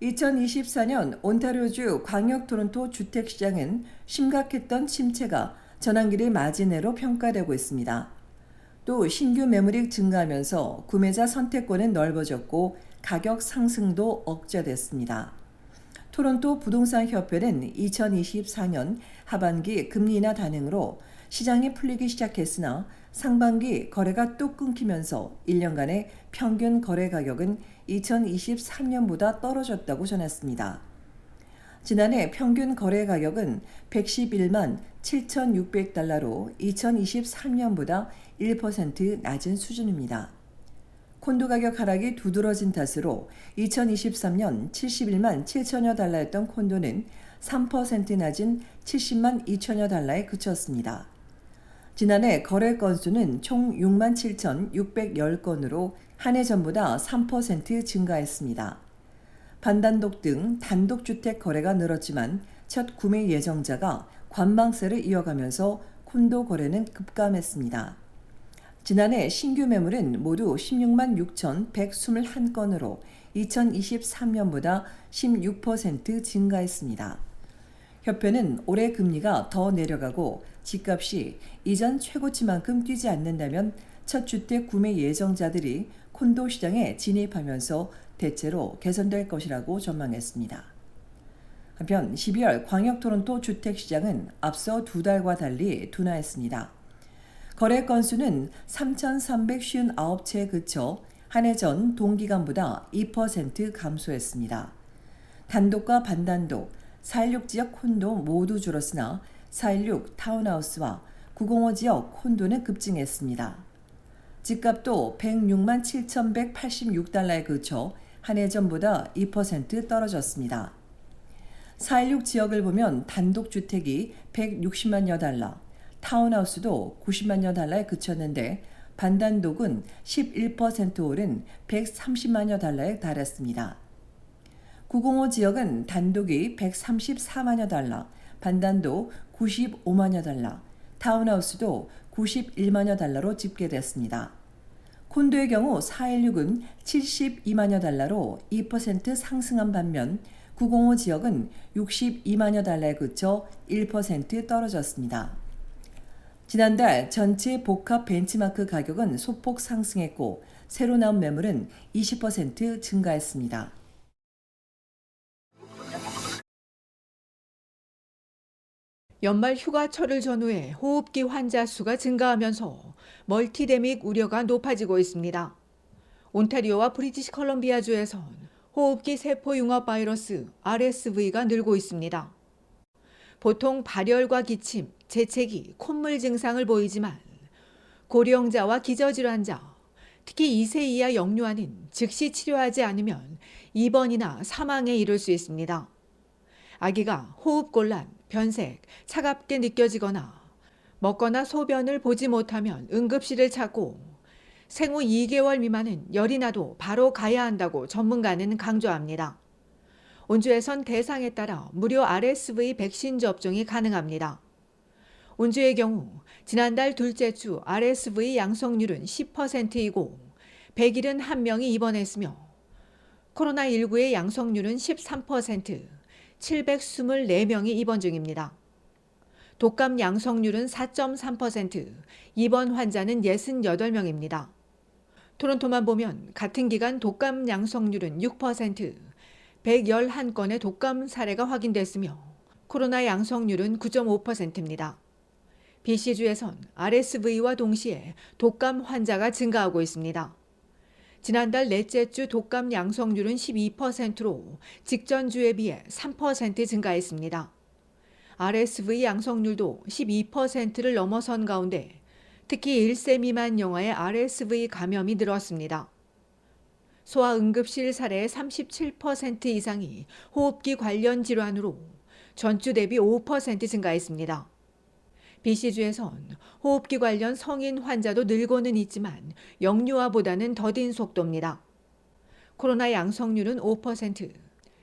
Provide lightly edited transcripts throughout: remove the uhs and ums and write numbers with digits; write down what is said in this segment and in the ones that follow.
2024년 온타리오주 광역 토론토 주택시장은 심각했던 침체가 전환기를 맞은 해로 평가되고 있습니다. 또 신규 매물이 증가하면서 구매자 선택권은 넓어졌고 가격 상승도 억제됐습니다. 토론토 부동산 협회는 2024년 하반기 금리 인하 단행으로 시장이 풀리기 시작했으나 상반기 거래가 또 끊기면서 1년간의 평균 거래 가격은 2023년보다 떨어졌다고 전했습니다. 지난해 평균 거래 가격은 111만 7,600달러로 2023년보다 1% 낮은 수준입니다. 콘도 가격 하락이 두드러진 탓으로 2023년 71만 7천여 달러였던 콘도는 3% 낮은 70만 2천여 달러에 그쳤습니다. 지난해 거래 건수는 총 6만 7,610건으로 한 해 전보다 3% 증가했습니다. 반단독 등 단독주택 거래가 늘었지만 첫 구매 예정자가 관망세를 이어가면서 콘도 거래는 급감했습니다. 지난해 신규 매물은 모두 16만 6,121건으로 2023년보다 16% 증가했습니다. 협회는 올해 금리가 더 내려가고 집값이 이전 최고치만큼 뛰지 않는다면 첫 주택 구매 예정자들이 콘도 시장에 진입하면서 대체로 개선될 것이라고 전망했습니다. 한편 12월 광역 토론토 주택시장은 앞서 두 달과 달리 둔화했습니다. 거래 건수는 3,359채에 그쳐 한 해 전 동기간보다 2% 감소했습니다. 단독과 반단독, 416 지역 콘도 모두 줄었으나 416 타운하우스와 905 지역 콘도는 급증했습니다. 집값도 106만 7,186달러에 그쳐 한 해 전보다 2% 떨어졌습니다. 416 지역을 보면 단독주택이 160만여 달러, 타운하우스도 90만여 달러에 그쳤는데 반단독은 11% 오른 130만여 달러에 달했습니다. 905 지역은 단독이 134만여 달러, 반단도 95만여 달러, 타운하우스도 91만여 달러로 집계됐습니다. 콘도의 경우 416은 72만여 달러로 2% 상승한 반면 905 지역은 62만여 달러에 그쳐 1% 떨어졌습니다. 지난달 전체 복합 벤치마크 가격은 소폭 상승했고 새로 나온 매물은 20% 증가했습니다. 연말 휴가철을 전후해 호흡기 환자 수가 증가하면서 멀티데믹 우려가 높아지고 있습니다. 온타리오와 브리티시 컬럼비아주에선 호흡기 세포융합 바이러스 RSV가 늘고 있습니다. 보통 발열과 기침, 재채기, 콧물 증상을 보이지만 고령자와 기저질환자, 특히 2세 이하 영유아는 즉시 치료하지 않으면 입원이나 사망에 이를 수 있습니다. 아기가 호흡곤란, 변색, 차갑게 느껴지거나 먹거나 소변을 보지 못하면 응급실을 찾고 생후 2개월 미만은 열이 나도 바로 가야 한다고 전문가는 강조합니다. 온주에선 대상에 따라 무료 RSV 백신 접종이 가능합니다. 온주의 경우 지난달 둘째 주 RSV 양성률은 10%이고 171명이 입원했으며 코로나19의 양성률은 13%, 724명이 입원 중입니다. 독감 양성률은 4.3%, 입원 환자는 68명입니다. 토론토만 보면 같은 기간 독감 양성률은 6%, 111건의 독감 사례가 확인됐으며 코로나 양성률은 9.5%입니다. BC주에선 RSV와 동시에 독감 환자가 증가하고 있습니다. 지난달 넷째 주 독감 양성률은 12%로 직전 주에 비해 3% 증가했습니다. RSV 양성률도 12%를 넘어선 가운데 특히 1세 미만 영아의 RSV 감염이 늘었습니다. 소아응급실 사례의 37% 이상이 호흡기 관련 질환으로 전주 대비 5% 증가했습니다. BC주에선 호흡기 관련 성인 환자도 늘고는 있지만 영유아보다는 더딘 속도입니다. 코로나 양성률은 5%,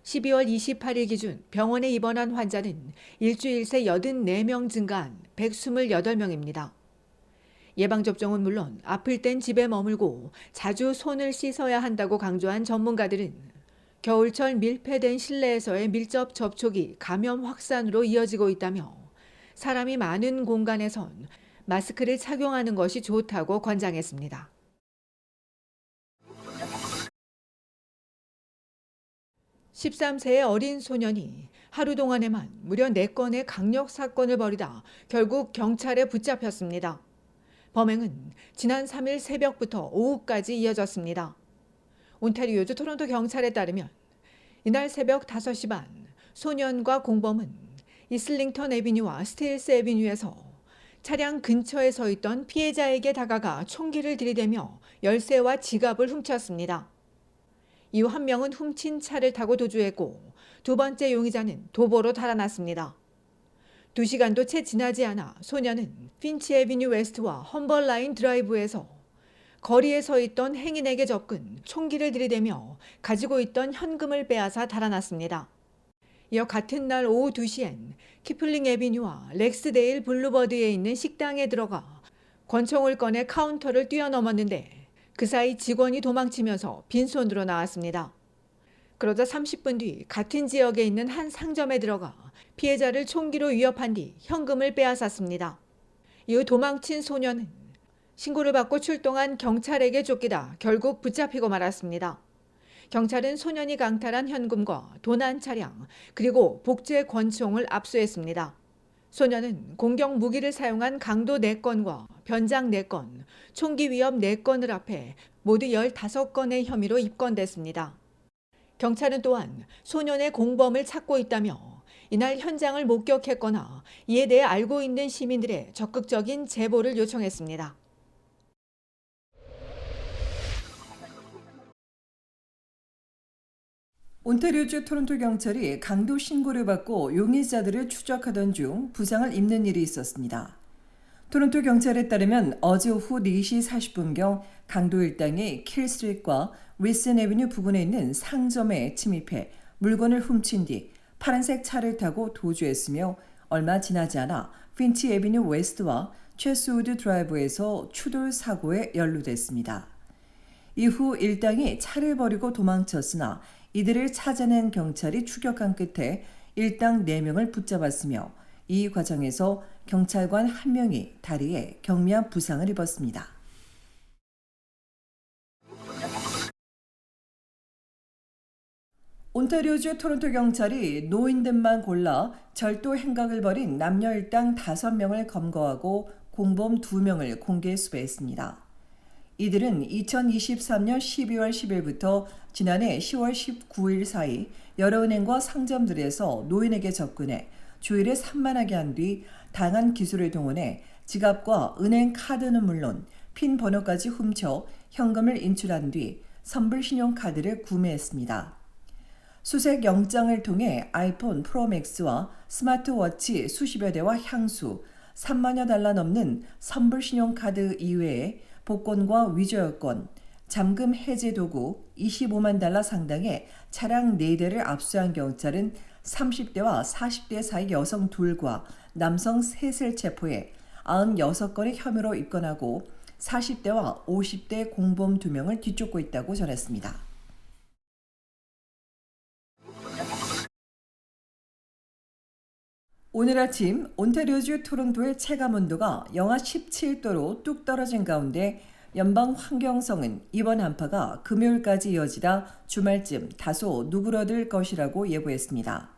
12월 28일 기준 병원에 입원한 환자는 일주일 새 84명 증가한 128명입니다. 예방접종은 물론 아플 땐 집에 머물고 자주 손을 씻어야 한다고 강조한 전문가들은 겨울철 밀폐된 실내에서의 밀접 접촉이 감염 확산으로 이어지고 있다며 사람이 많은 공간에선 마스크를 착용하는 것이 좋다고 권장했습니다. 13세의 어린 소년이 하루 동안에만 무려 4건의 강력 사건을 벌이다 결국 경찰에 붙잡혔습니다. 범행은 지난 3일 새벽부터 오후까지 이어졌습니다. 온타리오주 토론토 경찰에 따르면 이날 새벽 5시 반 소년과 공범은 이슬링턴 애비뉴와 스테일스 애비뉴에서 차량 근처에 서 있던 피해자에게 다가가 총기를 들이대며 열쇠와 지갑을 훔쳤습니다. 이후 한 명은 훔친 차를 타고 도주했고 두 번째 용의자는 도보로 달아났습니다. 2시간도 채 지나지 않아 소년은 핀치 애비뉴 웨스트와 험벌라인 드라이브에서 거리에 서 있던 행인에게 접근, 총기를 들이대며 가지고 있던 현금을 빼앗아 달아났습니다. 이어 같은 날 오후 2시엔 키플링 애비뉴와 렉스데일 블루버드에 있는 식당에 들어가 권총을 꺼내 카운터를 뛰어넘었는데 그 사이 직원이 도망치면서 빈손으로 나왔습니다. 그러자 30분 뒤 같은 지역에 있는 한 상점에 들어가 피해자를 총기로 위협한 뒤 현금을 빼앗았습니다. 이후 도망친 소년은 신고를 받고 출동한 경찰에게 쫓기다 결국 붙잡히고 말았습니다. 경찰은 소년이 강탈한 현금과 도난 차량 그리고 복제 권총을 압수했습니다. 소년은 공격 무기를 사용한 강도 4건과 변장 4건, 총기 위협 4건을 합해 모두 15건의 혐의로 입건됐습니다. 경찰은 또한 소년의 공범을 찾고 있다며 이날 현장을 목격했거나 이에 대해 알고 있는 시민들의 적극적인 제보를 요청했습니다. 온타리오주 토론토 경찰이 강도 신고를 받고 용의자들을 추적하던 중 부상을 입는 일이 있었습니다. 토론토 경찰에 따르면 어제 오후 4시 40분경 강도 일당이 킬스트리트과 위슨 애비뉴 부근에 있는 상점에 침입해 물건을 훔친 뒤 파란색 차를 타고 도주했으며 얼마 지나지 않아 핀치 애비뉴 웨스트와 체스우드 드라이브에서 추돌 사고에 연루됐습니다. 이후 일당이 차를 버리고 도망쳤으나 이들을 찾아낸 경찰이 추격한 끝에 일당 4명을 붙잡았으며 이 과정에서 경찰관 1명이 다리에 경미한 부상을 입었습니다. 온타리오주 토론토 경찰이 노인들만 골라 절도 행각을 벌인 남녀 일당 5명을 검거하고 공범 2명을 공개 수배했습니다. 이들은 2023년 12월 10일부터 지난해 10월 19일 사이 여러 은행과 상점들에서 노인에게 접근해 주의를 산만하게 한 뒤 당한 기술을 동원해 지갑과 은행 카드는 물론 핀 번호까지 훔쳐 현금을 인출한 뒤 선불 신용카드를 구매했습니다. 수색 영장을 통해 아이폰 프로맥스와 스마트워치 수십여 대와 향수, 3만여 달러 넘는 선불 신용카드 이외에 복권과 위조 여권, 잠금 해제 도구 25만 달러 상당의 차량 4대를 압수한 경찰은 30대와 40대 사이 여성 2과 남성 3을 체포해 96건의 혐의로 입건하고 40대와 50대 공범 2명을 뒤쫓고 있다고 전했습니다. 오늘 아침 온타리오주 토론토의 체감온도가 영하 17도로 뚝 떨어진 가운데 연방 환경성은 이번 한파가 금요일까지 이어지다 주말쯤 다소 누그러들 것이라고 예보했습니다.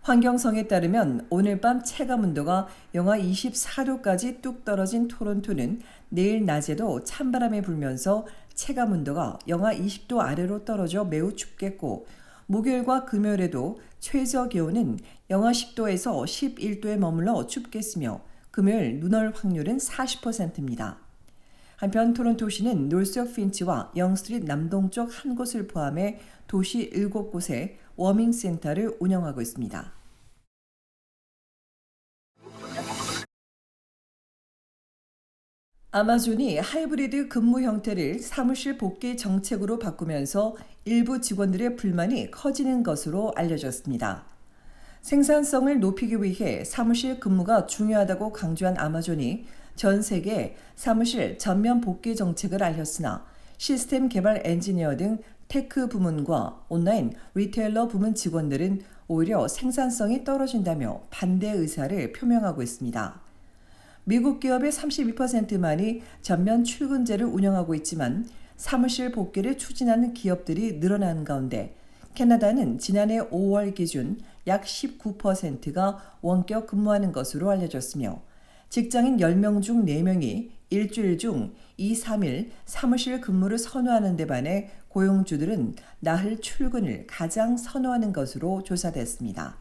환경성에 따르면 오늘 밤 체감온도가 영하 24도까지 뚝 떨어진 토론토는 내일 낮에도 찬바람이 불면서 체감온도가 영하 20도 아래로 떨어져 매우 춥겠고 목요일과 금요일에도 최저 기온은 영하 10도에서 11도에 머물러 춥겠으며 금요일 눈 올 확률은 40%입니다. 한편 토론토시는 놀스역 핀치와 영스트리트 남동쪽 한 곳을 포함해 도시 7곳에 워밍센터를 운영하고 있습니다. 아마존이 하이브리드 근무 형태를 사무실 복귀 정책으로 바꾸면서 일부 직원들의 불만이 커지는 것으로 알려졌습니다. 생산성을 높이기 위해 사무실 근무가 중요하다고 강조한 아마존이 전 세계 사무실 전면 복귀 정책을 알렸으나 시스템 개발 엔지니어 등 테크 부문과 온라인 리테일러 부문 직원들은 오히려 생산성이 떨어진다며 반대 의사를 표명하고 있습니다. 미국 기업의 32%만이 전면 출근제를 운영하고 있지만 사무실 복귀를 추진하는 기업들이 늘어나는 가운데 캐나다는 지난해 5월 기준 약 19%가 원격 근무하는 것으로 알려졌으며 직장인 10명 중 4명이 일주일 중 2, 3일 사무실 근무를 선호하는 데 반해 고용주들은 나흘 출근을 가장 선호하는 것으로 조사됐습니다.